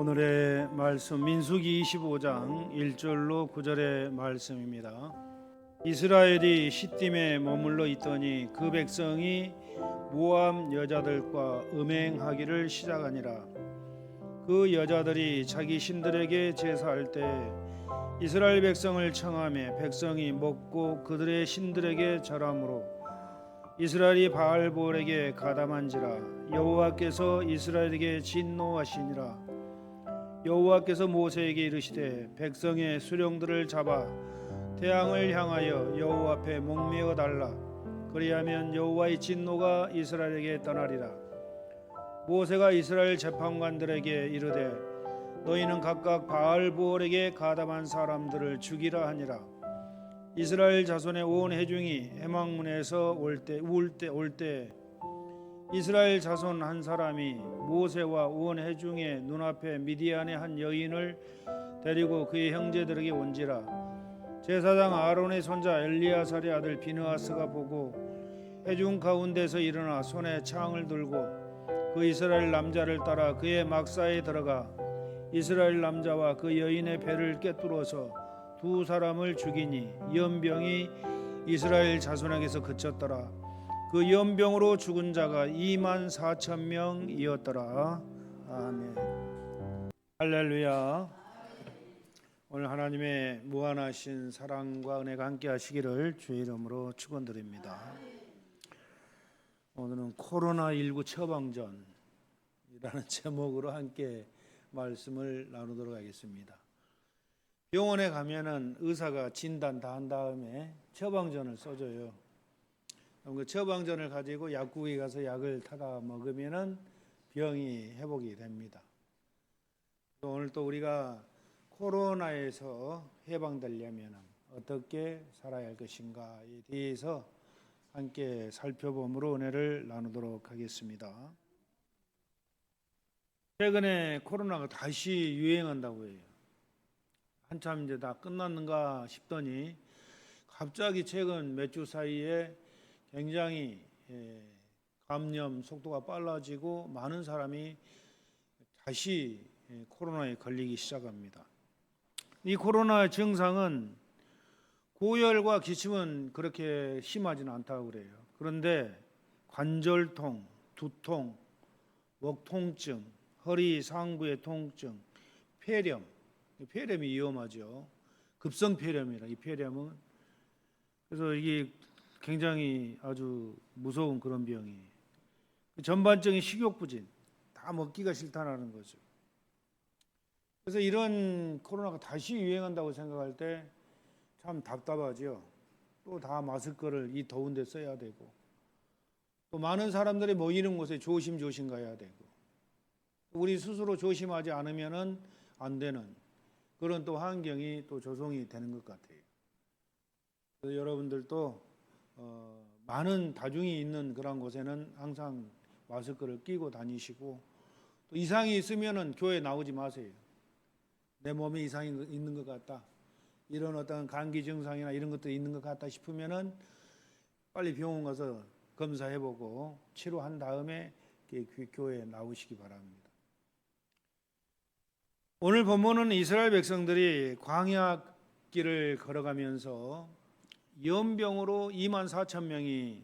오늘의 말씀 민수기 25장 1절로 9절의 말씀입니다. 이스라엘이 시딤에 머물러 있더니 그 백성이 모압 여자들과 음행하기를 시작하니라. 그 여자들이 자기 신들에게 제사할 때 이스라엘 백성을 청하며 백성이 먹고 그들의 신들에게 절함으로 이스라엘이 바알볼에게 가담한지라. 여호와께서 이스라엘에게 진노하시니라. 여호와께서 모세에게 이르시되 백성의 수령들을 잡아 태양을 향하여 여호와 앞에 목매어 달라. 그리하면 여호와의 진노가 이스라엘에게 떠나리라. 모세가 이스라엘 재판관들에게 이르되 너희는 각각 바알볼에게 가담한 사람들을 죽이라 하니라. 이스라엘 자손의 온 회중이 해망문에서 올 때 이스라엘 자손 한 사람이 모세와 온 회중의 눈앞에 미디안의 한 여인을 데리고 그의 형제들에게 온지라. 제사장 아론의 손자 엘리야살의 아들 비느하스가 보고 회중 가운데서 일어나 손에 창을 들고 그 이스라엘 남자를 따라 그의 막사에 들어가 이스라엘 남자와 그 여인의 배를 꿰뚫어서 두 사람을 죽이니 연병이 이스라엘 자손에게서 그쳤더라. 그 연병으로 죽은 자가 24,000명이었더라. 아멘. 할렐루야. 오늘 하나님의 무한하신 사랑과 은혜가 함께 하시기를 주의 이름으로 축원드립니다. 오늘은 코로나19 처방전이라는 제목으로 함께 말씀을 나누도록 하겠습니다. 병원에 가면은 의사가 진단 다 한 다음에 처방전을 써줘요. 그 처방전을 가지고 약국에 가서 약을 타다 먹으면은 병이 회복이 됩니다. 또 오늘 또 우리가 코로나에서 해방되려면 어떻게 살아야 할 것인가에 대해서 함께 살펴봄으로 은혜를 나누도록 하겠습니다. 최근에 코로나가 다시 유행한다고 해요. 한참 이제 다 끝났는가 싶더니 갑자기 최근 몇 주 사이에 굉장히 감염 속도가 빨라지고 많은 사람이 다시 코로나에 걸리기 시작합니다. 이 코로나 증상은 고열과 기침은 그렇게 심하지는 않다고 그래요. 그런데 관절통, 두통, 목 통증, 허리 상부의 통증, 폐렴이 위험하죠. 급성 폐렴이라 이 폐렴은 그래서 이게 굉장히 아주 무서운 그런 병이에요. 전반적인 식욕부진, 다 먹기가 싫다는 거죠. 그래서 이런 코로나가 다시 유행한다고 생각할 때 참 답답하죠. 또 다 마스크를 이 더운 데 써야 되고 또 많은 사람들이 모이는 곳에 조심조심 가야 되고 우리 스스로 조심하지 않으면 안 되는 그런 또 환경이 또 조성이 되는 것 같아요. 그래서 여러분들도 많은 다중이 있는 그런 곳에는 항상 마스크를 끼고 다니시고 또 이상이 있으면은 교회 나오지 마세요. 내 몸에 이상이 있는 것 같다. 이런 어떤 감기 증상이나 이런 것들이 있는 것 같다 싶으면은 빨리 병원 가서 검사해보고 치료한 다음에 교회에 나오시기 바랍니다. 오늘 본문은 이스라엘 백성들이 광야길을 걸어가면서 연병으로 24,000명이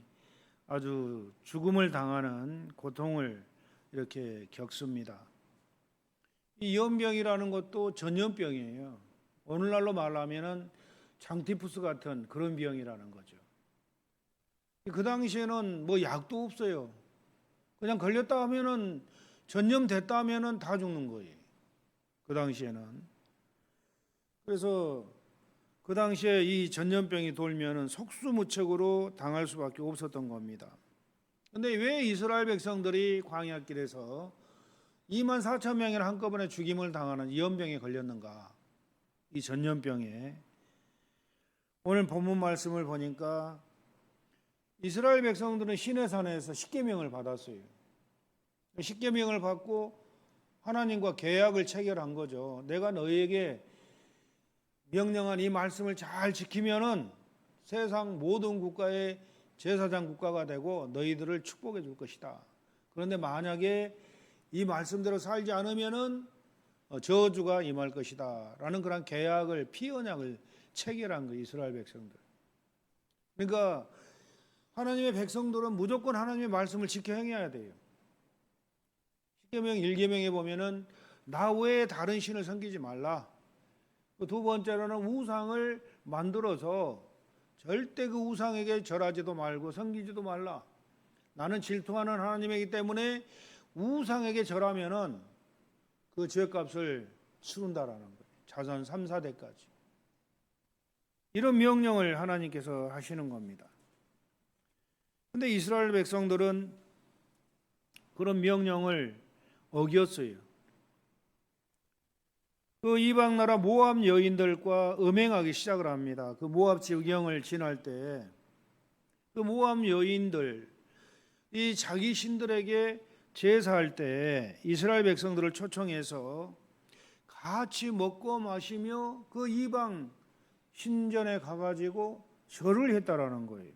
아주 죽음을 당하는 고통을 이렇게 겪습니다. 이 연병이라는 것도 전염병이에요. 오늘날로 말하면은 장티푸스 같은 그런 병이라는 거죠. 그 당시에는 뭐 약도 없어요. 그냥 걸렸다 하면은 전염됐다 하면은 다 죽는 거예요. 그 당시에는. 그래서 그 당시에 이 전염병이 돌면은 속수무책으로 당할 수밖에 없었던 겁니다. 그런데 왜 이스라엘 백성들이 광야길에서 24,000명을 한꺼번에 죽임을 당하는 이 연병에 걸렸는가? 이 전염병에. 오늘 본문 말씀을 보니까 이스라엘 백성들은 시내산에서 십계명을 받았어요. 십계명을 받고 하나님과 계약을 체결한 거죠. 내가 너희에게 명령한 이 말씀을 잘 지키면은 세상 모든 국가의 제사장 국가가 되고 너희들을 축복해 줄 것이다. 그런데 만약에 이 말씀대로 살지 않으면은 저주가 임할 것이다라는 그런 계약을 피언약을 체결한 거 이스라엘 백성들. 그러니까 하나님의 백성들은 무조건 하나님의 말씀을 지켜 행해야 돼요. 십계명 1계명에 보면은 나 외에 다른 신을 섬기지 말라. 두 번째로는 우상을 만들어서 절대 그 우상에게 절하지도 말고 섬기지도 말라. 나는 질투하는 하나님이기 때문에 우상에게 절하면은 그 죄값을 치른다라는 거예요. 자손 3, 4대까지. 이런 명령을 하나님께서 하시는 겁니다. 근데 이스라엘 백성들은 그런 명령을 어겼어요. 그 이방 나라 모압 여인들과 음행하기 시작을 합니다. 그 모압 지경을 지날 때 그 모압 여인들 이 자기 신들에게 제사할 때 이스라엘 백성들을 초청해서 같이 먹고 마시며 그 이방 신전에 가가지고 절을 했다라는 거예요.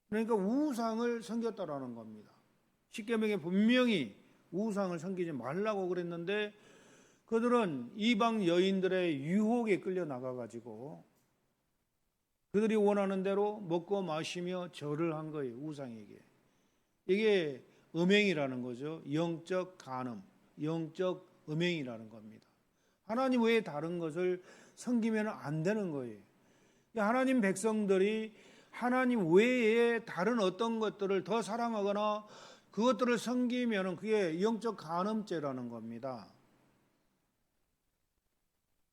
그러니까 우상을 섬겼다라는 겁니다. 십계명에 분명히 우상을 섬기지 말라고 그랬는데 그들은 이방 여인들의 유혹에 끌려 나가가지고 그들이 원하는 대로 먹고 마시며 절을 한 거예요. 우상에게. 이게 음행이라는 거죠. 영적 간음, 영적 음행이라는 겁니다. 하나님 외에 다른 것을 섬기면 안 되는 거예요. 하나님 백성들이 하나님 외에 다른 어떤 것들을 더 사랑하거나 그것들을 섬기면 그게 영적 간음죄라는 겁니다.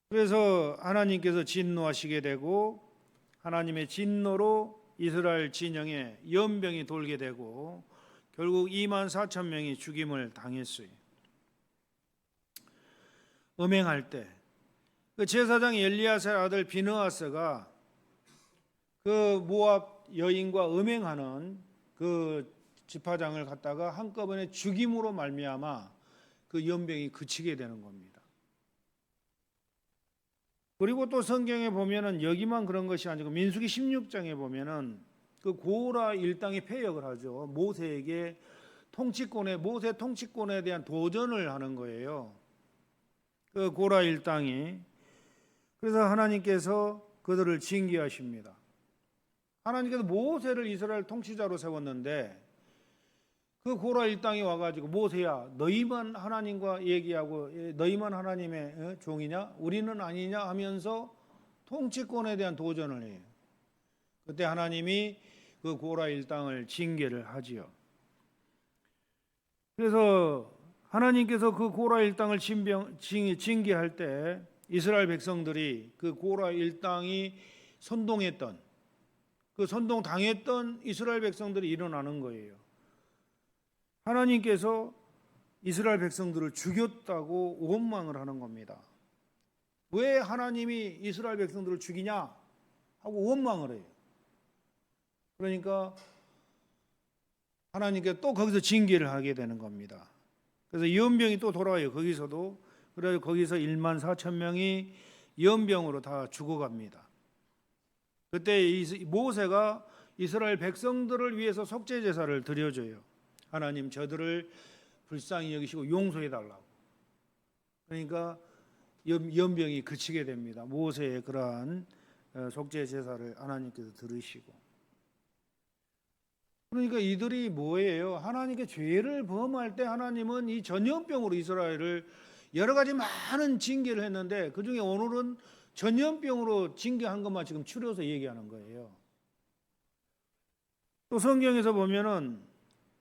그래서 하나님께서 진노하시게 되고 하나님의 진노로 이스라엘 진영에 연병이 돌게 되고 결국 24,000명이 죽임을 당했어요. 음행할 때 그 제사장 엘리야세 아들 비느하스가 그 모압 여인과 음행하는 그 지파장을 갖다가 한꺼번에 죽임으로 말미암아 그 연병이 그치게 되는 겁니다. 그리고 또 성경에 보면은 여기만 그런 것이 아니고 민수기 16장에 보면은 그 고라 일당이 패역을 하죠. 모세에게 모세 통치권에 대한 도전을 하는 거예요. 그 고라 일당이. 그래서 하나님께서 그들을 징계하십니다. 하나님께서 모세를 이스라엘 통치자로 세웠는데 그 고라 일당이 와가지고 모세야 너희만 하나님과 얘기하고 너희만 하나님의 종이냐 우리는 아니냐 하면서 통치권에 대한 도전을 해요. 그때 하나님이 그 고라 일당을 징계를 하지요. 그래서 하나님께서 그 고라 일당을 징계할 때 이스라엘 백성들이 그 고라 일당이 선동했던 그 선동당했던 이스라엘 백성들이 일어나는 거예요. 하나님께서 이스라엘 백성들을 죽였다고 원망을 하는 겁니다. 왜 하나님이 이스라엘 백성들을 죽이냐 하고 원망을 해요. 그러니까 하나님께 또 거기서 징계를 하게 되는 겁니다. 그래서 연병이 또 돌아와요. 거기서도. 그래서 거기서 14,000명이 연병으로 다 죽어갑니다. 그때 모세가 이스라엘 백성들을 위해서 속죄 제사를 드려줘요. 하나님 저들을 불쌍히 여기시고 용서해 달라고. 그러니까 연병이 그치게 됩니다. 모세의 그러한 속죄 제사를 하나님께서 들으시고. 그러니까 이들이 뭐예요? 하나님께 죄를 범할 때 하나님은 이 전염병으로 이스라엘을 여러 가지 많은 징계를 했는데 그중에 오늘은 전염병으로 징계한 것만 지금 추려서 얘기하는 거예요. 또 성경에서 보면은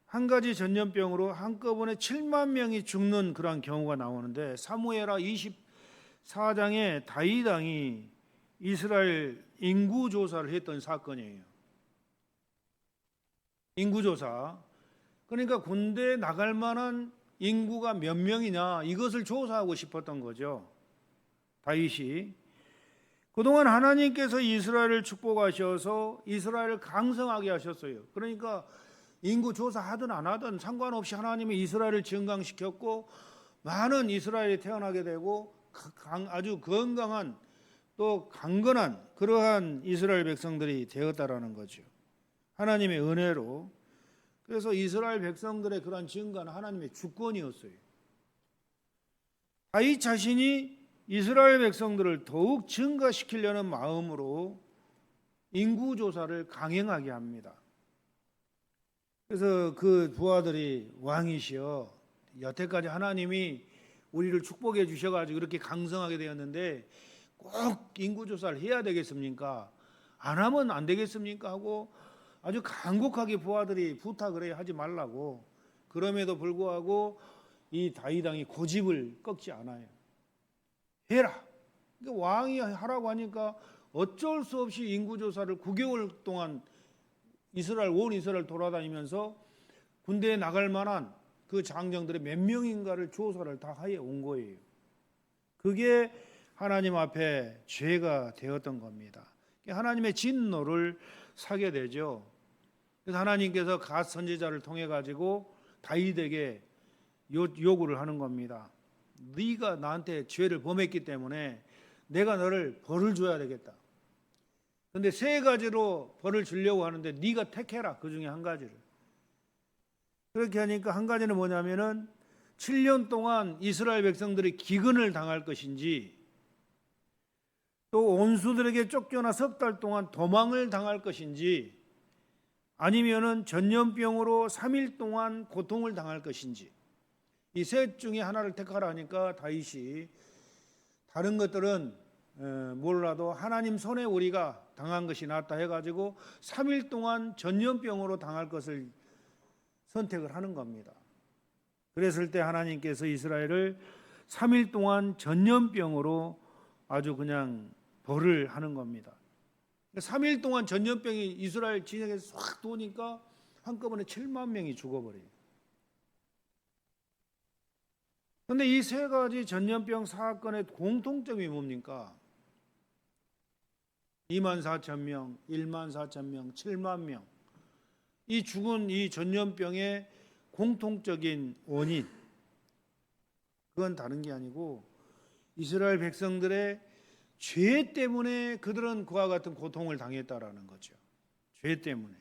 한 가지 전염병으로 한꺼번에 7만 명이 죽는 그런 경우가 나오는데 사무엘하 24장에 다윗 왕이 이스라엘 인구 조사를 했던 사건이에요. 인구 조사. 그러니까 군대에 나갈 만한 인구가 몇 명이냐 이것을 조사하고 싶었던 거죠. 다윗이. 그동안 하나님께서 이스라엘을 축복하셔서 이스라엘을 강성하게 하셨어요. 그러니까 인구 조사하든 안 하든 상관없이 하나님이 이스라엘을 증강시켰고 많은 이스라엘이 태어나게 되고 아주 건강한 또 강건한 그러한 이스라엘 백성들이 되었다라는 거죠. 하나님의 은혜로. 그래서 이스라엘 백성들의 그런 증가는 하나님의 주권이었어요. 다윗 자신이 이스라엘 백성들을 더욱 증가시키려는 마음으로 인구 조사를 강행하게 합니다. 그래서 그 부하들이 왕이시여, 여태까지 하나님이 우리를 축복해 주셔가지고 이렇게 강성하게 되었는데 꼭 인구 조사를 해야 되겠습니까? 안 하면 안 되겠습니까? 하고 아주 간곡하게 부하들이 부탁을 해요. 하지 말라고. 그럼에도 불구하고 이 다윗 왕이 고집을 꺾지 않아요. 해라. 그러니까 왕이 하라고 하니까 어쩔 수 없이 인구조사를 9개월 동안 온 이스라엘 돌아다니면서 군대에 나갈 만한 그 장정들의 몇 명인가를 조사를 다 하여 온 거예요. 그게 하나님 앞에 죄가 되었던 겁니다. 하나님의 진노를 사게 되죠. 그래서 하나님께서 갓 선지자를 통해 가지고 다윗에게 요구를 하는 겁니다. 네가 나한테 죄를 범했기 때문에 내가 너를 벌을 줘야 되겠다. 그런데 세 가지로 벌을 주려고 하는데 네가 택해라. 그 중에 한 가지를. 그렇게 하니까 한 가지는 뭐냐면은 7년 동안 이스라엘 백성들이 기근을 당할 것인지, 또 온수들에게 쫓겨나 석 달 동안 도망을 당할 것인지, 아니면은 전염병으로 3일 동안 고통을 당할 것인지, 이 셋 중에 하나를 택하라 하니까 다윗이 다른 것들은 몰라도 하나님 손에 우리가 당한 것이 낫다 해가지고 3일 동안 전염병으로 당할 것을 선택을 하는 겁니다. 그랬을 때 하나님께서 이스라엘을 3일 동안 전염병으로 아주 그냥 벌을 하는 겁니다. 3일 동안 전염병이 이스라엘 진영에 싹 도니까 한꺼번에 7만 명이 죽어버려요. 그런데 이 세 가지 전염병 사건의 공통점이 뭡니까? 24,000명, 14,000명, 7만 명. 이 죽은 이 전염병의 공통적인 원인, 그건 다른 게 아니고 이스라엘 백성들의 죄 때문에 그들은 그와 같은 고통을 당했다라는 거죠. 죄 때문에.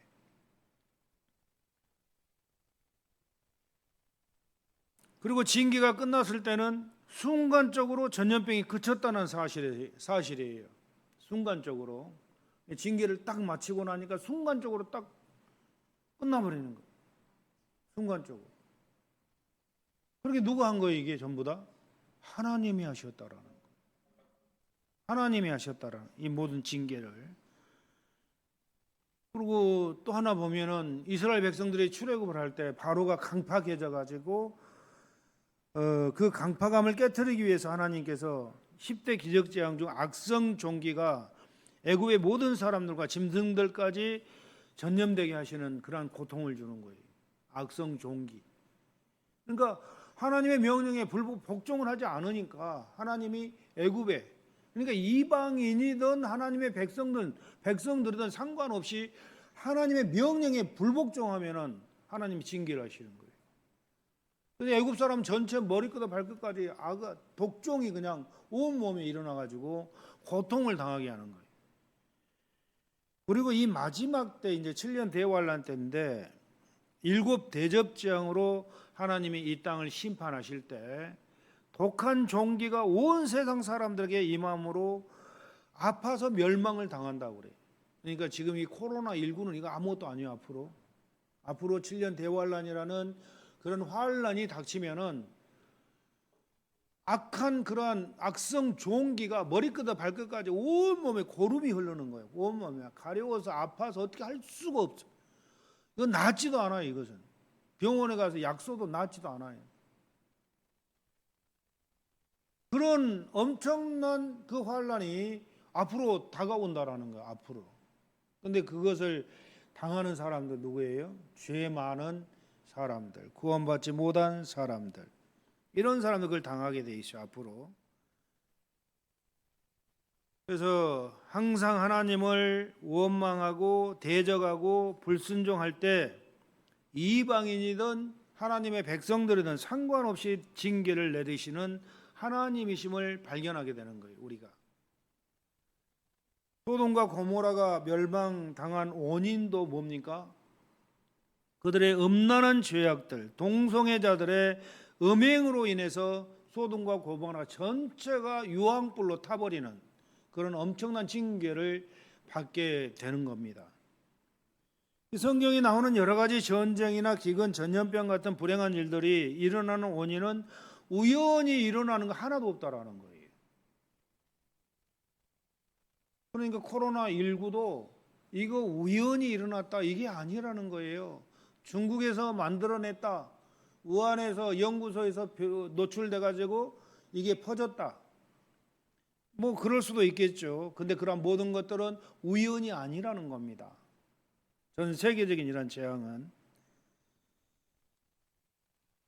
그리고 징계가 끝났을 때는 순간적으로 전염병이 그쳤다는 사실이에요. 순간적으로. 징계를 딱 마치고 나니까 순간적으로 딱 끝나버리는 거예요. 순간적으로. 그렇게 누가 한 거예요? 이게 전부 다? 하나님이 하셨다라는 거예요. 하나님이 하셨다라는 이 모든 징계를. 그리고 또 하나 보면은 이스라엘 백성들이 출애굽을 할 때 바로가 강팍해져 가지고 그 강팍함을 깨트리기 위해서 하나님께서 10대 기적재앙 중 악성 종기가 애굽의 모든 사람들과 짐승들까지 전염되게 하시는 그러한 고통을 주는 거예요. 악성 종기. 그러니까 하나님의 명령에 복종을 하지 않으니까 하나님이 애굽에, 그러니까 이방인이든 하나님의 백성들이든 상관없이 하나님의 명령에 불복종하면은 하나님이 징계를 하시는 거예요. 그래서 애굽 사람 전체 머리끝부터 발끝까지 독종이 그냥 온 몸에 일어나 가지고 고통을 당하게 하는 거예요. 그리고 이 마지막 때 이제 7년 대환란 때인데 7 대접재앙으로 하나님이 이 땅을 심판하실 때 독한 종기가 온 세상 사람들에게 임함으로 아파서 멸망을 당한다고 그래요. 그러니까 지금 이 코로나19는 이거 아무것도 아니에요. 앞으로 7년 대환란이라는 그런 환란이 닥치면은 악한 그러한 악성 종기가 머리끝부터 발끝까지 온 몸에 고름이 흐르는 거예요. 온 몸에 가려워서 아파서 어떻게 할 수가 없어. 이건 낫지도 않아요. 이것은 병원에 가서 약 써도 낫지도 않아요. 그런 엄청난 그 환란이 앞으로 다가온다라는 거예요. 앞으로. 그런데 그것을 당하는 사람들 누구예요? 죄 많은 사람들, 구원받지 못한 사람들, 이런 사람들 그걸 당하게 돼 있어요. 앞으로. 그래서 항상 하나님을 원망하고 대적하고 불순종할 때 이방인이든 하나님의 백성들이든 상관없이 징계를 내리시는 하나님이심을 발견하게 되는 거예요. 우리가. 소돔과 고모라가 멸망당한 원인도 뭡니까? 그들의 음란한 죄악들, 동성애자들의 음행으로 인해서 소돔과 고모라 전체가 유황불로 타버리는 그런 엄청난 징계를 받게 되는 겁니다. 이 성경에 나오는 여러 가지 전쟁이나 기근, 전염병 같은 불행한 일들이 일어나는 원인은 우연히 일어나는 거 하나도 없다라는 거예요. 그러니까 코로나19도 이거 우연히 일어났다 이게 아니라는 거예요. 중국에서 만들어냈다. 우한에서 연구소에서 노출돼 가지고 이게 퍼졌다. 뭐 그럴 수도 있겠죠. 근데 그런 모든 것들은 우연이 아니라는 겁니다. 전 세계적인 이런 재앙은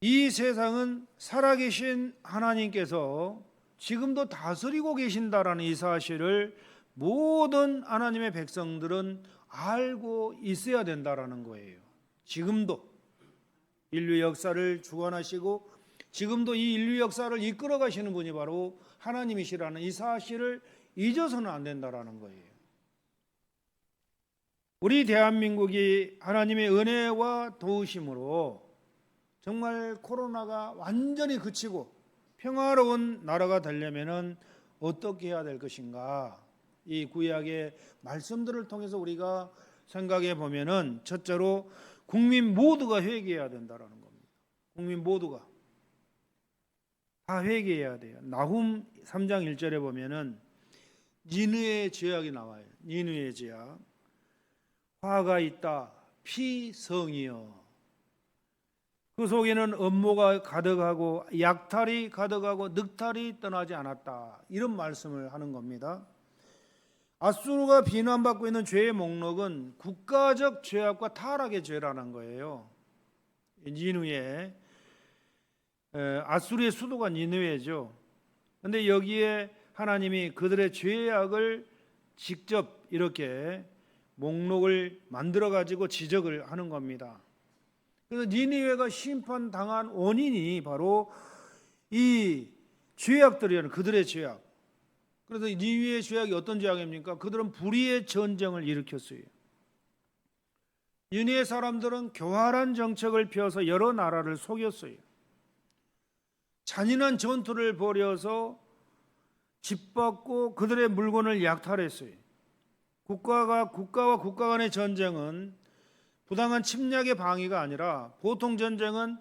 이 세상은 살아계신 하나님께서 지금도 다스리고 계신다라는 이 사실을 모든 하나님의 백성들은 알고 있어야 된다라는 거예요. 지금도 인류 역사를 주관하시고 지금도 이 인류 역사를 이끌어 가시는 분이 바로 하나님이시라는 이 사실을 잊어서는 안 된다라는 거예요. 우리 대한민국이 하나님의 은혜와 도우심으로 정말 코로나가 완전히 그치고 평화로운 나라가 되려면은 어떻게 해야 될 것인가? 이 구약의 말씀들을 통해서 우리가 생각해 보면은 첫째로 국민 모두가 회개해야 된다라는 겁니다. 국민 모두가 다 회개해야 돼요. 나훔 3장 1절에 보면은 니느웨의 죄악이 나와요. 니느웨의 죄악. 화가 있다. 피성이여. 그 속에는 음모가 가득하고 약탈이 가득하고 늑탈이 떠나지 않았다. 이런 말씀을 하는 겁니다. 아수르가 비난받고 있는 죄의 목록은 국가적 죄악과 타락의 죄라는 거예요. 니느웨, 아수르의 수도가 니느웨죠. 그런데 여기에 하나님이 그들의 죄악을 직접 이렇게 목록을 만들어 가지고 지적을 하는 겁니다. 그래서 니느웨가 심판당한 원인이 바로 이 죄악들이라는 그들의 죄악. 그래서 니느웨의 죄악이 어떤 죄악입니까? 그들은 불의의 전쟁을 일으켰어요. 니느웨 사람들은 교활한 정책을 펴서 여러 나라를 속였어요. 잔인한 전투를 벌여서 짓밟고 그들의 물건을 약탈했어요. 국가와 국가 간의 전쟁은 부당한 침략의 방위가 아니라 보통 전쟁은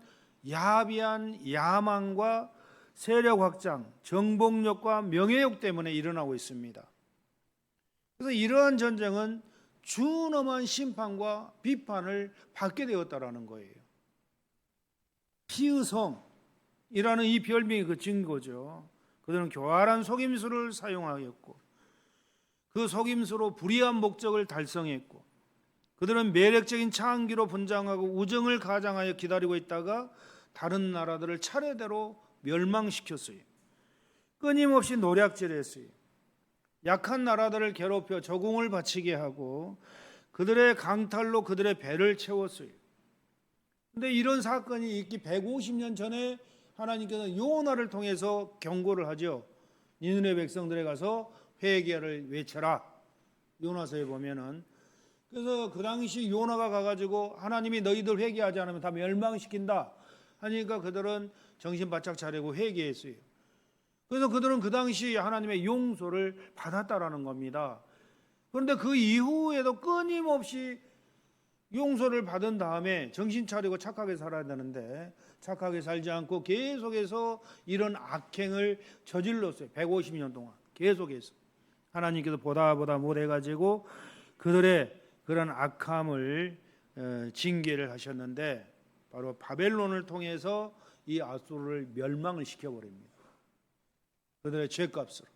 야비한 야망과 세력 확장, 정복력과 명예욕 때문에 일어나고 있습니다. 그래서 이러한 전쟁은 준엄한 심판과 비판을 받게 되었다라는 거예요. 피의성이라는 이 별명이 그 증거죠. 그들은 교활한 속임수를 사용하였고 그 속임수로 불의한 목적을 달성했고 그들은 매력적인 창기로 분장하고 우정을 가장하여 기다리고 있다가 다른 나라들을 차례대로 멸망시켰어요. 끊임없이 노략질했어요. 약한 나라들을 괴롭혀 적응을 바치게 하고 그들의 강탈로 그들의 배를 채웠어요. 그런데 이런 사건이 있기 150년 전에 하나님께서 요나를 통해서 경고를 하죠. 니느웨 백성들에 가서 회개를 외쳐라. 요나서에 보면은 그래서 그 당시 요나가 가가지고 하나님이 너희들 회개하지 않으면 다 멸망시킨다 하니까 그들은 정신 바짝 차리고 회개했어요. 그래서 그들은 그 당시 하나님의 용서를 받았다라는 겁니다. 그런데 그 이후에도 끊임없이 용서를 받은 다음에 정신 차리고 착하게 살아야 되는데 착하게 살지 않고 계속해서 이런 악행을 저질렀어요. 150년 동안 계속해서 하나님께서 보다 못해가지고 그들의 그런 악함을 징계를 하셨는데 바로 바벨론을 통해서 이 아수르를 멸망을 시켜버립니다. 그들의 죄값으로.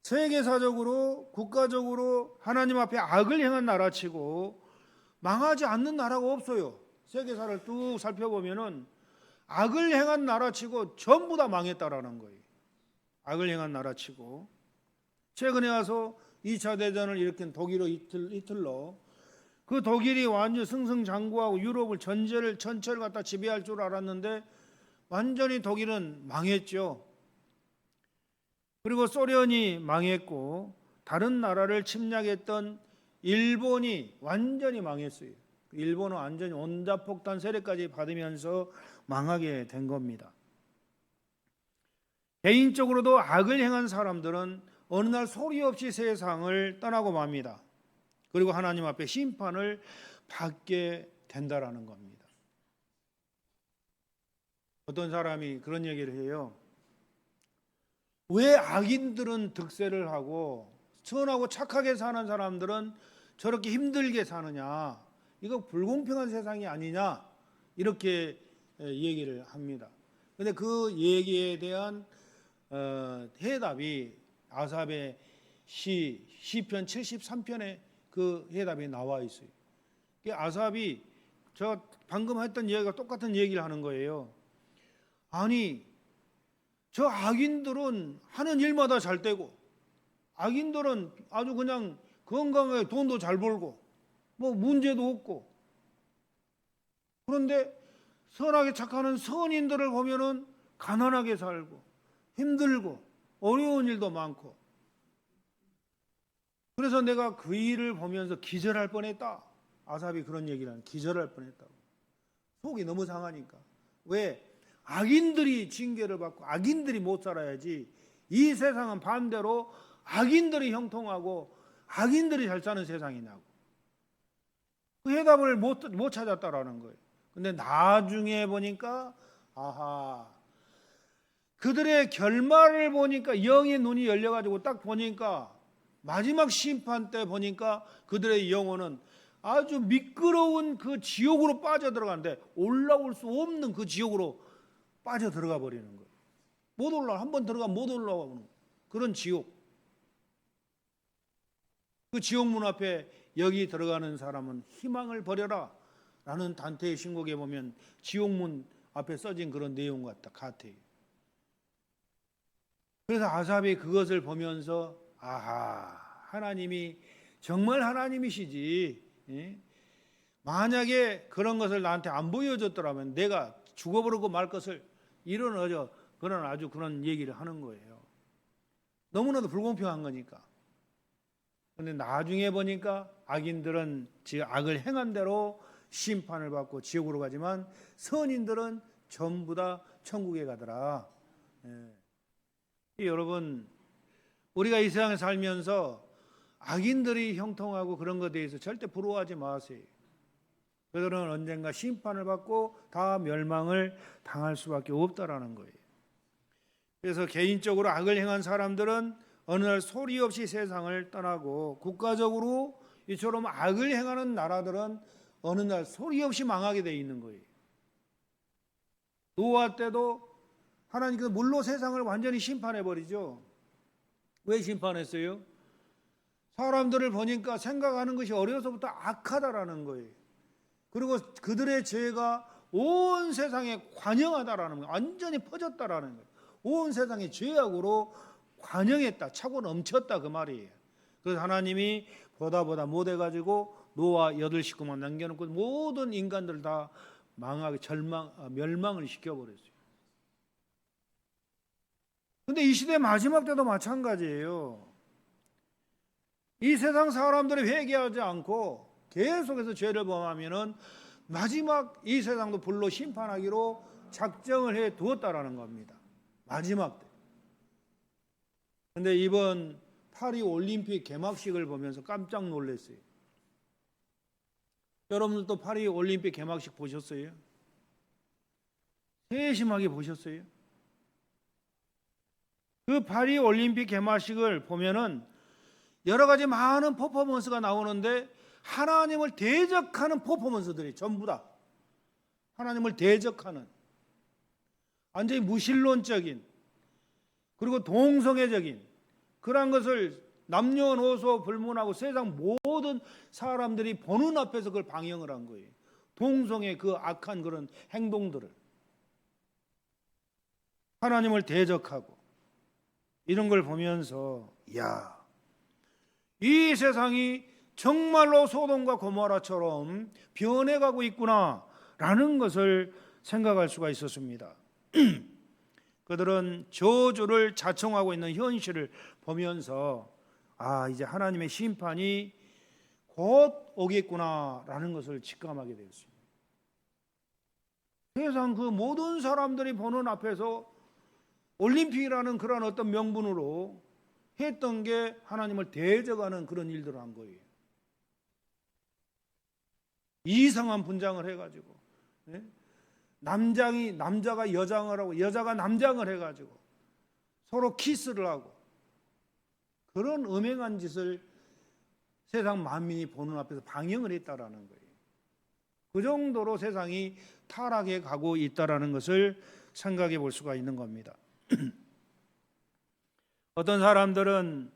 세계사적으로 국가적으로 하나님 앞에 악을 행한 나라치고 망하지 않는 나라가 없어요. 세계사를 쭉 살펴보면은 악을 행한 나라치고 전부 다 망했다라는 거예요. 악을 행한 나라치고 최근에 와서 2차 대전을 일으킨 독일의 히틀러 그 독일이 완전 승승장구하고 유럽을 전체를 갖다 지배할 줄 알았는데 완전히 독일은 망했죠. 그리고 소련이 망했고 다른 나라를 침략했던 일본이 완전히 망했어요. 일본은 완전히 원자폭탄 세례까지 받으면서 망하게 된 겁니다. 개인적으로도 악을 행한 사람들은 어느 날 소리 없이 세상을 떠나고 맙니다. 그리고 하나님 앞에 심판을 받게 된다라는 겁니다. 어떤 사람이 그런 얘기를 해요. 왜 악인들은 득세를 하고 선하고 착하게 사는 사람들은 저렇게 힘들게 사느냐? 이거 불공평한 세상이 아니냐? 이렇게 얘기를 합니다. 그런데 그 얘기에 대한 해답이 아삽의 시편 73편에 그 해답이 나와 있어요. 아삽이 저 방금 했던 얘기가 똑같은 얘기를 하는 거예요. 아니, 저 악인들은 하는 일마다 잘 되고, 악인들은 아주 그냥 건강하게 돈도 잘 벌고, 뭐 문제도 없고, 그런데 선하게 착하는 선인들을 보면은 가난하게 살고, 힘들고, 어려운 일도 많고, 그래서 내가 그 일을 보면서 기절할 뻔했다. 아삽이 그런 얘기를 하는, 기절할 뻔했다고. 속이 너무 상하니까. 왜? 악인들이 징계를 받고 악인들이 못 살아야지, 이 세상은 반대로 악인들이 형통하고 악인들이 잘 사는 세상이냐고. 그 해답을 못 찾았다라는 거예요. 근데 나중에 보니까 아하, 그들의 결말을 보니까 영의 눈이 열려가지고 딱 보니까 마지막 심판 때 보니까 그들의 영혼은 아주 미끄러운 그 지옥으로 빠져들어가는데 올라올 수 없는 그 지옥으로 빠져들어가 버리는 거예요. 못 올라와. 한번 들어가면 못 올라오는 그런 지옥. 그 지옥문 앞에 여기 들어가는 사람은 희망을 버려라 라는 단테의 신곡에 보면 지옥문 앞에 써진 그런 내용 같아요. 그래서 아삽이 그것을 보면서 아하, 하나님이 정말 하나님이시지. 만약에 그런 것을 나한테 안 보여줬더라면 내가 죽어버리고 말 것을, 이런 아주 그런 얘기를 하는 거예요. 너무나도 불공평한 거니까. 그런데 나중에 보니까 악인들은 악을 행한 대로 심판을 받고 지옥으로 가지만 선인들은 전부 다 천국에 가더라. 여러분, 우리가 이 세상에 살면서 악인들이 형통하고 그런 것에 대해서 절대 부러워하지 마세요. 그들은 언젠가 심판을 받고 다 멸망을 당할 수밖에 없다라는 거예요. 그래서 개인적으로 악을 행한 사람들은 어느 날 소리 없이 세상을 떠나고, 국가적으로 이처럼 악을 행하는 나라들은 어느 날 소리 없이 망하게 돼 있는 거예요. 노아 때도 하나님께서 물로 세상을 완전히 심판해 버리죠. 왜 심판했어요? 사람들을 보니까 생각하는 것이 어려서부터 악하다라는 거예요. 그리고 그들의 죄가 온 세상에 관영하다라는 거예요. 완전히 퍼졌다라는 거예요. 온 세상에 죄악으로 관영했다, 차고 넘쳤다, 그 말이에요. 그래서 하나님이 보다 못해가지고 노아 8식구만 남겨놓고 모든 인간들 다 망하게 멸망을 시켜버렸어요. 근데 이 시대 마지막 때도 마찬가지예요. 이 세상 사람들이 회개하지 않고 계속해서 죄를 범하면은 마지막 이 세상도 불로 심판하기로 작정을 해 두었다라는 겁니다. 마지막 때. 근데 이번 파리 올림픽 개막식을 보면서 깜짝 놀랐어요. 여러분들도 파리 올림픽 개막식 보셨어요? 세심하게 보셨어요? 그 파리 올림픽 개막식을 보면은 여러 가지 많은 퍼포먼스가 나오는데 하나님을 대적하는 퍼포먼스들이 전부 다 하나님을 대적하는, 완전히 무신론적인, 그리고 동성애적인 그런 것을 남녀노소 불문하고 세상 모든 사람들이 보는 앞에서 그걸 방영을 한 거예요. 동성애 그 악한 그런 행동들을 하나님을 대적하고 이런 걸 보면서 이 세상이 정말로 소돔과 고모라처럼 변해가고 있구나라는 것을 생각할 수가 있었습니다. 그들은 저주를 자청하고 있는 현실을 보면서 이제 하나님의 심판이 곧 오겠구나라는 것을 직감하게 되었습니다. 세상 그 모든 사람들이 보는 앞에서 올림픽이라는 그런 어떤 명분으로 했던 게 하나님을 대적하는 그런 일들을 한 거예요. 이상한 분장을 해가지고, 예? 남자가 여장을 하고 여자가 남장을 해가지고 서로 키스를 하고 그런 음행한 짓을 세상 만민이 보는 앞에서 방영을 했다라는 거예요. 그 정도로 세상이 타락해 가고 있다라는 것을 생각해 볼 수가 있는 겁니다. 어떤 사람들은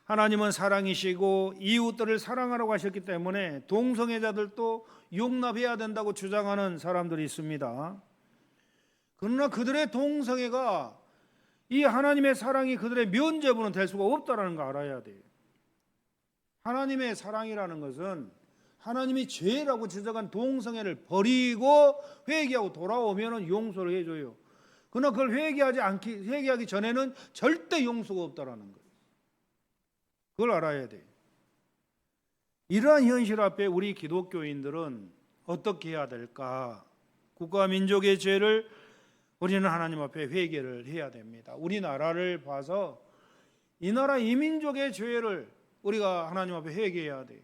하나님은 사랑이시고 이웃들을 사랑하라고 하셨기 때문에 동성애자들도 용납해야 된다고 주장하는 사람들이 있습니다. 그러나 그들의 동성애가 이 하나님의 사랑이 그들의 면죄부는 될 수가 없다는 거 알아야 돼요. 하나님의 사랑이라는 것은 하나님이 죄라고 지적한 동성애를 버리고 회개하고 돌아오면 용서를 해줘요. 그러나 그걸 회개하기 전에는 절대 용서가 없다라는 거예요. 그걸 알아야 돼요. 이러한 현실 앞에 우리 기독교인들은 어떻게 해야 될까? 국가와 민족의 죄를 우리는 하나님 앞에 회개를 해야 됩니다. 우리나라를 봐서 이 나라 이민족의 죄를 우리가 하나님 앞에 회개해야 돼요.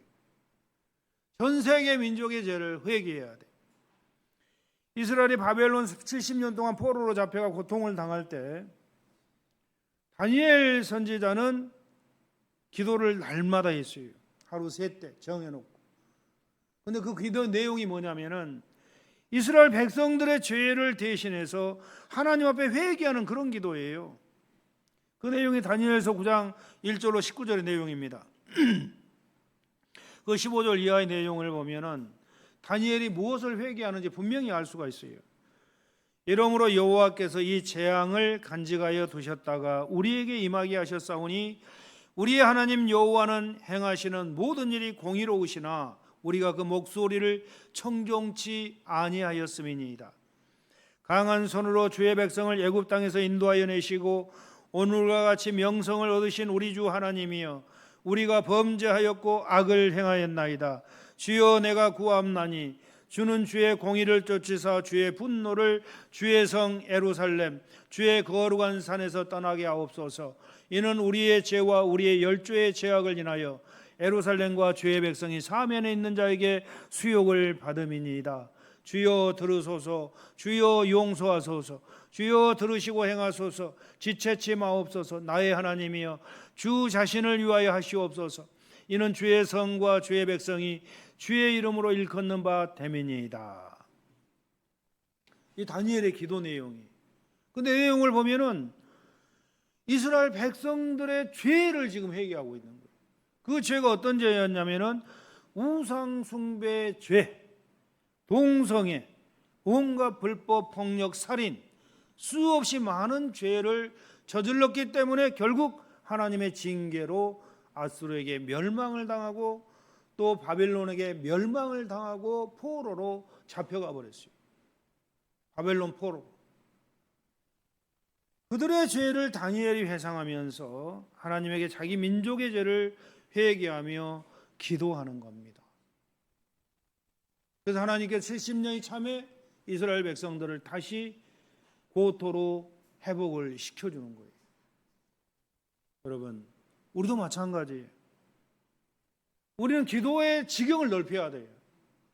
전 세계 민족의 죄를 회개해야 돼요. 이스라엘이 바벨론 70년 동안 포로로 잡혀가 고통을 당할 때 다니엘 선지자는 기도를 날마다 했어요. 하루 3때 정해놓고. 근데 그 기도 내용이 뭐냐면은 이스라엘 백성들의 죄를 대신해서 하나님 앞에 회개하는 그런 기도예요. 그 내용이 다니엘서 9장 1절로 19절의 내용입니다. 그 15절 이하의 내용을 보면은 다니엘이 무엇을 회개하는지 분명히 알 수가 있어요. 이러므로 여호와께서 이 재앙을 간직하여 두셨다가 우리에게 임하게 하셨사오니 우리의 하나님 여호와는 행하시는 모든 일이 공의로우시나 우리가 그 목소리를 청종치 아니하였음이니이다. 강한 손으로 주의 백성을 애굽 땅에서 인도하여 내시고 오늘과 같이 명성을 얻으신 우리 주 하나님이여 우리가 범죄하였고 악을 행하였나이다. 주여 내가 구함나니 주는 주의 공의를 쫓으사 주의 분노를 주의 성 예루살렘 주의 거룩한 산에서 떠나게 하옵소서. 이는 우리의 죄와 우리의 열조의 죄악을 인하여 예루살렘과 주의 백성이 사면에 있는 자에게 수욕을 받음이니이다. 주여 들으소서. 주여 용서하소서. 주여 들으시고 행하소서. 지체치 마옵소서. 나의 하나님이여 주 자신을 위하여 하시옵소서. 이는 주의 성과 주의 백성이 주의 이름으로 일컫는 바 됨이니이다. 이 다니엘의 기도 내용이. 그 내용을 보면은 이스라엘 백성들의 죄를 지금 회개하고 있는 거예요. 그 죄가 어떤 죄였냐면은 우상 숭배 죄, 동성애, 온갖 불법 폭력, 살인, 수없이 많은 죄를 저질렀기 때문에 결국 하나님의 징계로 아수르에게 멸망을 당하고 또 바벨론에게 멸망을 당하고 포로로 잡혀가 버렸어요. 바벨론 포로. 그들의 죄를 다니엘이 회상하면서 하나님에게 자기 민족의 죄를 회개하며 기도하는 겁니다. 그래서 하나님께서 70년이 참에 이스라엘 백성들을 다시 고토로 회복을 시켜주는 거예요. 여러분, 우리도 마찬가지예요. 우리는 기도의 지경을 넓혀야 돼요.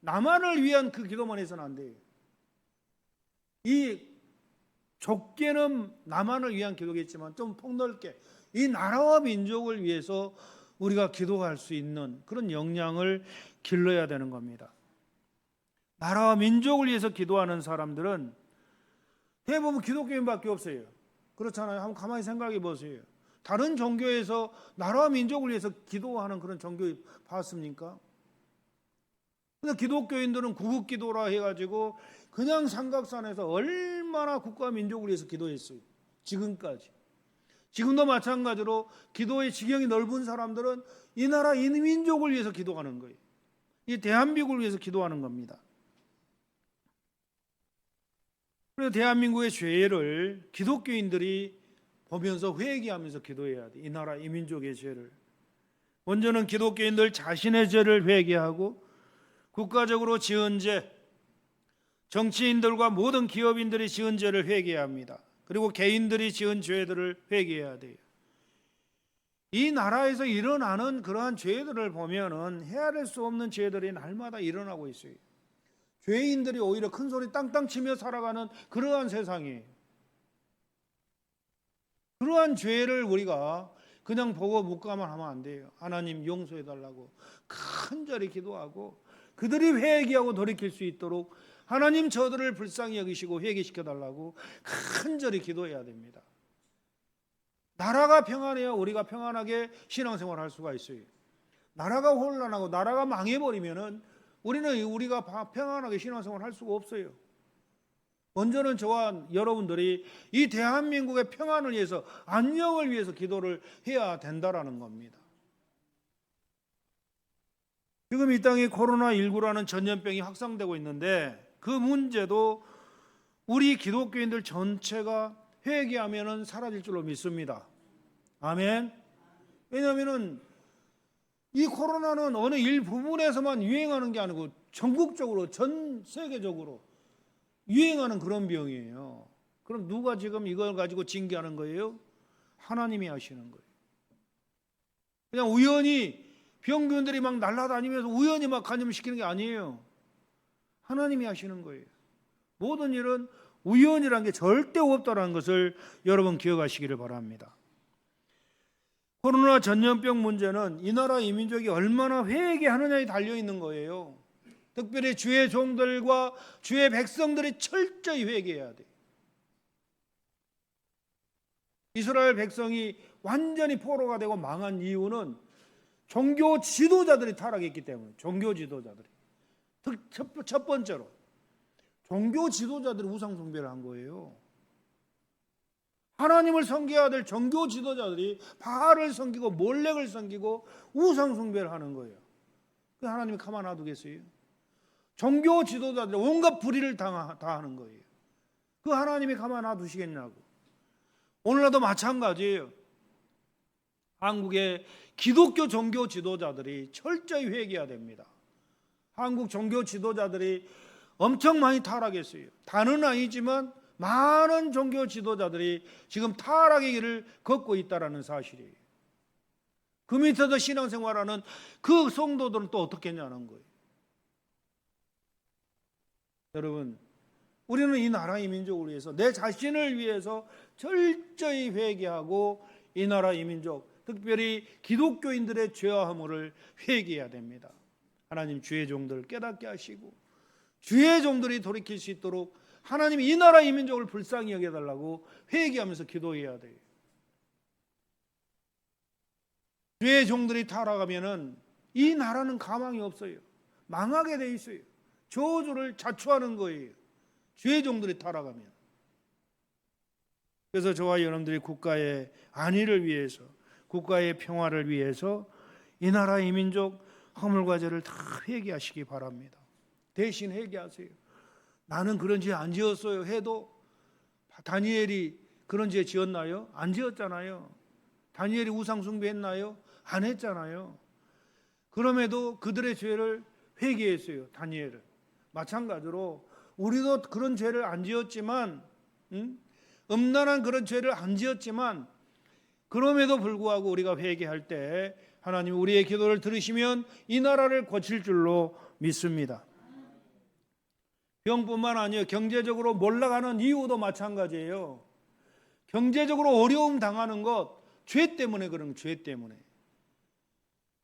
나만을 위한 그 기도만 해서는 안 돼요. 이 좁게는 나만을 위한 기도겠지만 좀 폭넓게 이 나라와 민족을 위해서 우리가 기도할 수 있는 그런 역량을 길러야 되는 겁니다. 나라와 민족을 위해서 기도하는 사람들은 대부분 기독교인밖에 없어요. 그렇잖아요. 한번 가만히 생각해 보세요. 다른 종교에서 나라와 민족을 위해서 기도하는 그런 종교 봤습니까? 근데 기독교인들은 구국기도라 해가지고 그냥 삼각산에서 얼마나 국가와 민족을 위해서 기도했어요. 지금까지. 지금도 마찬가지로 기도의 지경이 넓은 사람들은 이 나라 이 민족을 위해서 기도하는 거예요. 이 대한민국을 위해서 기도하는 겁니다. 그래서 대한민국의 죄를 기독교인들이 보면서 회개하면서 기도해야 돼. 이 나라 이 민족의 죄를. 먼저는 기독교인들 자신의 죄를 회개하고 국가적으로 지은 죄, 정치인들과 모든 기업인들이 지은 죄를 회개해야 합니다. 그리고 개인들이 지은 죄들을 회개해야 돼요. 이 나라에서 일어나는 그러한 죄들을 보면은 헤아릴 수 없는 죄들이 날마다 일어나고 있어요. 죄인들이 오히려 큰 소리 땅땅 치며 살아가는 그러한 세상이에요. 그러한 죄를 우리가 그냥 보고 묵과만 하면 안 돼요. 하나님 용서해 달라고 간절히 기도하고 그들이 회개하고 돌이킬 수 있도록 하나님 저들을 불쌍히 여기시고 회개시켜 달라고 간절히 기도해야 됩니다. 나라가 평안해야 우리가 평안하게 신앙생활을 할 수가 있어요. 나라가 혼란하고 나라가 망해버리면은 우리가 평안하게 신앙생활을 할 수가 없어요. 먼저는 저와 여러분들이 이 대한민국의 평안을 위해서, 안녕을 위해서 기도를 해야 된다라는 겁니다. 지금 이 땅에 코로나19라는 전염병이 확산되고 있는데 그 문제도 우리 기독교인들 전체가 회개하면은 사라질 줄로 믿습니다. 아멘. 왜냐하면은 이 코로나는 어느 일부분에서만 유행하는 게 아니고 전국적으로, 전 세계적으로 유행하는 그런 병이에요. 그럼 누가 지금 이걸 가지고 징계하는 거예요? 하나님이 하시는 거예요. 그냥 우연히 병균들이 막 날아다니면서 우연히 막 감염시키는 게 아니에요. 하나님이 하시는 거예요. 모든 일은 우연이라는 게 절대 없다는 것을 여러분 기억하시기를 바랍니다. 코로나 전염병 문제는 이 나라 이 민족이 얼마나 회개하느냐에 달려있는 거예요. 특별히 주의 종들과 주의 백성들이 철저히 회개해야 돼요. 이스라엘 백성이 완전히 포로가 되고 망한 이유는 종교 지도자들이 타락했기 때문에. 종교 지도자들이 첫 번째로 종교 지도자들이 우상 숭배를 한 거예요. 하나님을 섬겨야 될 종교 지도자들이 바알을 섬기고 몰렉을 섬기고 우상 숭배를 하는 거예요. 그 하나님이 가만 놔두겠어요? 종교 지도자들이 온갖 불의를 다 하는 거예요. 그 하나님이 가만 놔두시겠냐고. 오늘날도 마찬가지예요. 한국의 기독교 종교 지도자들이 철저히 회개해야 됩니다. 한국 종교 지도자들이 엄청 많이 타락했어요. 다는 아니지만 많은 종교 지도자들이 지금 타락의 길을 걷고 있다는 사실이에요. 그 밑에서 신앙생활하는 그 성도들은 또 어떻게 했냐는 거예요. 여러분, 우리는 이 나라 이 민족을 위해서, 내 자신을 위해서 철저히 회개하고 이 나라 이 민족, 특별히 기독교인들의 죄와 허물을 회개해야 됩니다. 하나님 주의 종들을 깨닫게 하시고 주의 종들이 돌이킬 수 있도록 하나님이 이 나라 이 민족을 불쌍히 여겨달라고 회개하면서 기도해야 돼요. 주의 종들이 타락하면은 이 나라는 가망이 없어요. 망하게 돼 있어요. 저주를 자초하는 거예요. 주의 종들이 타락하면. 그래서 저와 여러분들이 국가의 안위를 위해서, 국가의 평화를 위해서 이 나라 이 민족 허물과 죄를 다 회개하시기 바랍니다. 대신 회개하세요. 나는 그런 죄 안 지었어요 해도 다니엘이 그런 죄 지었나요? 안 지었잖아요. 다니엘이 우상 숭배했나요? 안 했잖아요. 그럼에도 그들의 죄를 회개했어요. 다니엘은. 마찬가지로 우리도 그런 죄를 안 지었지만, 음란한 그런 죄를 안 지었지만, 그럼에도 불구하고 우리가 회개할 때 하나님 우리의 기도를 들으시면 이 나라를 고칠 줄로 믿습니다. 병뿐만 아니에요. 경제적으로 몰락하는 이유도 마찬가지예요. 경제적으로 어려움 당하는 것, 죄 때문에 그런, 죄 때문에.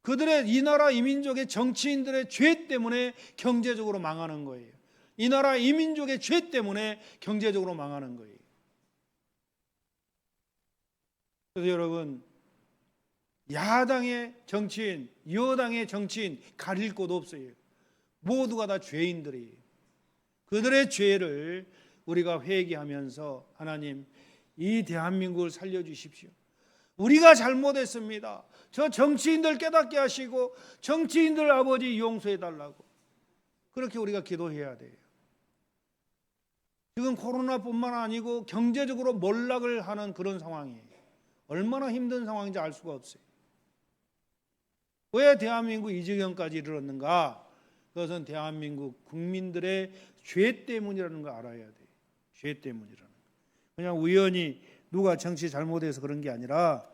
그들의, 이 나라 이 민족의 정치인들의 죄 때문에 경제적으로 망하는 거예요. 이 나라 이 민족의 죄 때문에 경제적으로 망하는 거예요. 그래서 여러분, 야당의 정치인, 여당의 정치인 가릴 곳 없어요. 모두가 다 죄인들이에요. 그들의 죄를 우리가 회개하면서 하나님 이 대한민국을 살려주십시오. 우리가 잘못했습니다. 저 정치인들 깨닫게 하시고 정치인들 아버지 용서해달라고, 그렇게 우리가 기도해야 돼요. 지금 코로나뿐만 아니고 경제적으로 몰락을 하는 그런 상황이에요. 얼마나 힘든 상황인지 알 수가 없어요. 왜 대한민국 이 지경까지 이르렀는가? 그것은 대한민국 국민들의 죄 때문이라는 걸 알아야 돼요. 죄 때문이라는 거. 그냥 우연히 누가 정치 잘못해서 그런 게 아니라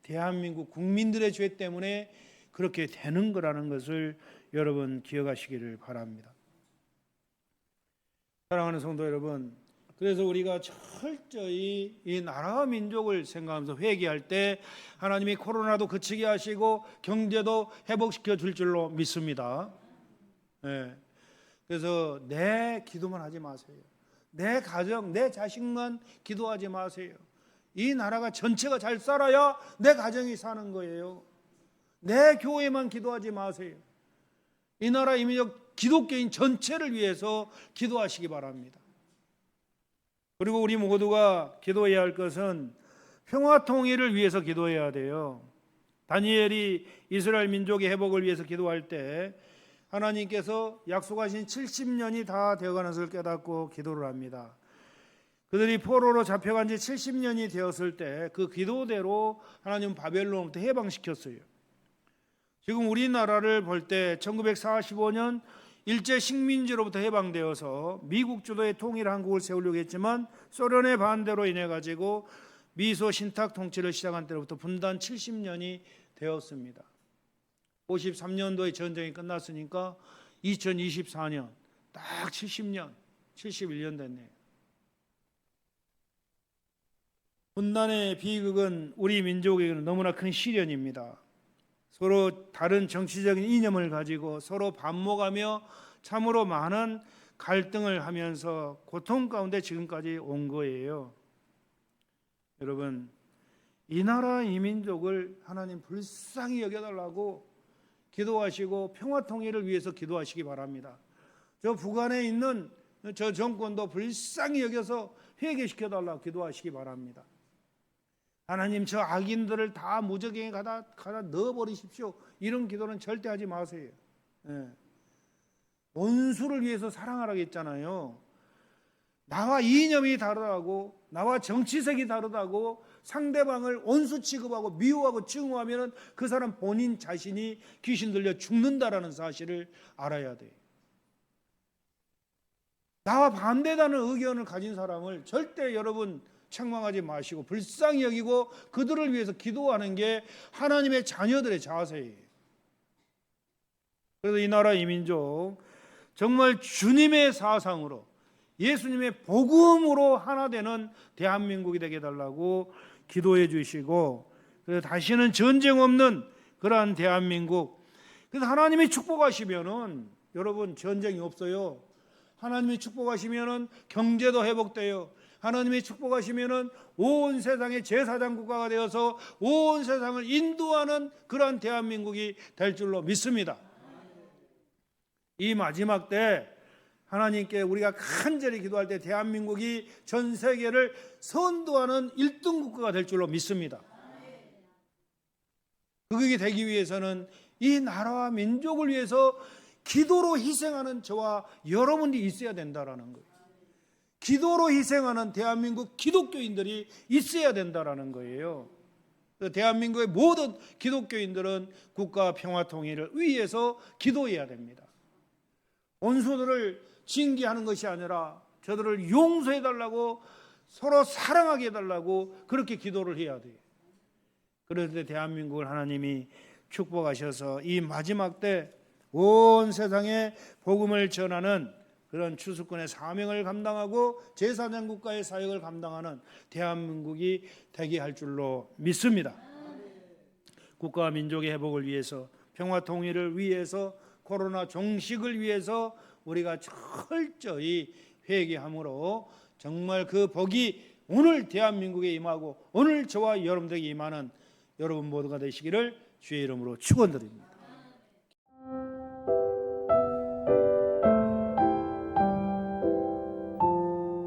대한민국 국민들의 죄 때문에 그렇게 되는 거라는 것을 여러분 기억하시기를 바랍니다. 사랑하는 성도 여러분, 그래서 우리가 철저히 이 나라와 민족을 생각하면서 회개할 때 하나님이 코로나도 그치게 하시고 경제도 회복시켜 줄 줄로 믿습니다. 네. 그래서 내 기도만 하지 마세요. 내 가정, 내 자식만 기도하지 마세요. 이 나라가 전체가 잘 살아야 내 가정이 사는 거예요. 내 교회만 기도하지 마세요. 이 나라 이 민족 기독교인 전체를 위해서 기도하시기 바랍니다. 그리고 우리 모두가 기도해야 할 것은 평화 통일을 위해서 기도해야 돼요. 다니엘이 이스라엘 민족의 회복을 위해서 기도할 때 하나님께서 약속하신 70년이 다 되어가는 것을 깨닫고 기도를 합니다. 그들이 포로로 잡혀간 지 70년이 되었을 때 그 기도대로 하나님은 바벨론부터 해방시켰어요. 지금 우리나라를 볼 때 1945년 일제 식민지로부터 해방되어서 미국 주도의 통일 한국을 세우려고 했지만 소련의 반대로 인해 가지고 미소 신탁 통치를 시작한 때로부터 분단 70년이 되었습니다. 53년도에 전쟁이 끝났으니까 2024년 딱 70년, 71년 됐네요. 분단의 비극은 우리 민족에게는 너무나 큰 시련입니다. 서로 다른 정치적인 이념을 가지고 서로 반목하며 참으로 많은 갈등을 하면서 고통 가운데 지금까지 온 거예요. 여러분, 이 나라 이 민족을 하나님 불쌍히 여겨달라고 기도하시고 평화 통일을 위해서 기도하시기 바랍니다. 저 북한에 있는 저 정권도 불쌍히 여겨서 회개시켜달라고 기도하시기 바랍니다. 하나님 저 악인들을 다 무적행에 가다 넣어버리십시오. 이런 기도는 절대 하지 마세요. 원수를 위해서 사랑하라고 했잖아요. 나와 이념이 다르다고, 나와 정치색이 다르다고 상대방을 원수 취급하고 미워하고 증오하면 그 사람 본인 자신이 귀신 들려 죽는다라는 사실을 알아야 돼요. 나와 반대되는 의견을 가진 사람을 절대 여러분 책망하지 마시고 불쌍히 여기고 그들을 위해서 기도하는 게 하나님의 자녀들의 자세예요. 그래서 이 나라 이 민족 정말 주님의 사상으로 예수님의 복음으로 하나 되는 대한민국이 되게 해달라고 기도해 주시고, 그래서 다시는 전쟁 없는 그러한 대한민국, 그래서 하나님이 축복하시면은 여러분 전쟁이 없어요. 하나님이 축복하시면은 경제도 회복돼요. 하나님이 축복하시면은 온 세상의 제사장 국가가 되어서 온 세상을 인도하는 그러한 대한민국이 될 줄로 믿습니다. 이 마지막 때 하나님께 우리가 간절히 기도할 때 대한민국이 전 세계를 선도하는 1등 국가가 될 줄로 믿습니다. 그게 되기 위해서는 이 나라와 민족을 위해서 기도로 희생하는 저와 여러분이 있어야 된다라는 거예요. 기도로 희생하는 대한민국 기독교인들이 있어야 된다라는 거예요. 대한민국의 모든 기독교인들은 국가 평화 통일을 위해서 기도해야 됩니다. 원수들을 징계하는 것이 아니라 저들을 용서해달라고, 서로 사랑하게 해달라고 그렇게 기도를 해야 돼요. 그런데 대한민국을 하나님이 축복하셔서 이 마지막 때 온 세상에 복음을 전하는 그런 추수꾼의 사명을 감당하고 제사장 국가의 사역을 감당하는 대한민국이 되게 할 줄로 믿습니다. 국가와 민족의 회복을 위해서, 평화 통일을 위해서, 코로나 종식을 위해서 우리가 철저히 회개함으로 정말 그 복이 오늘 대한민국에 임하고 오늘 저와 여러분들에게 임하는 여러분 모두가 되시기를 주의 이름으로 축원드립니다.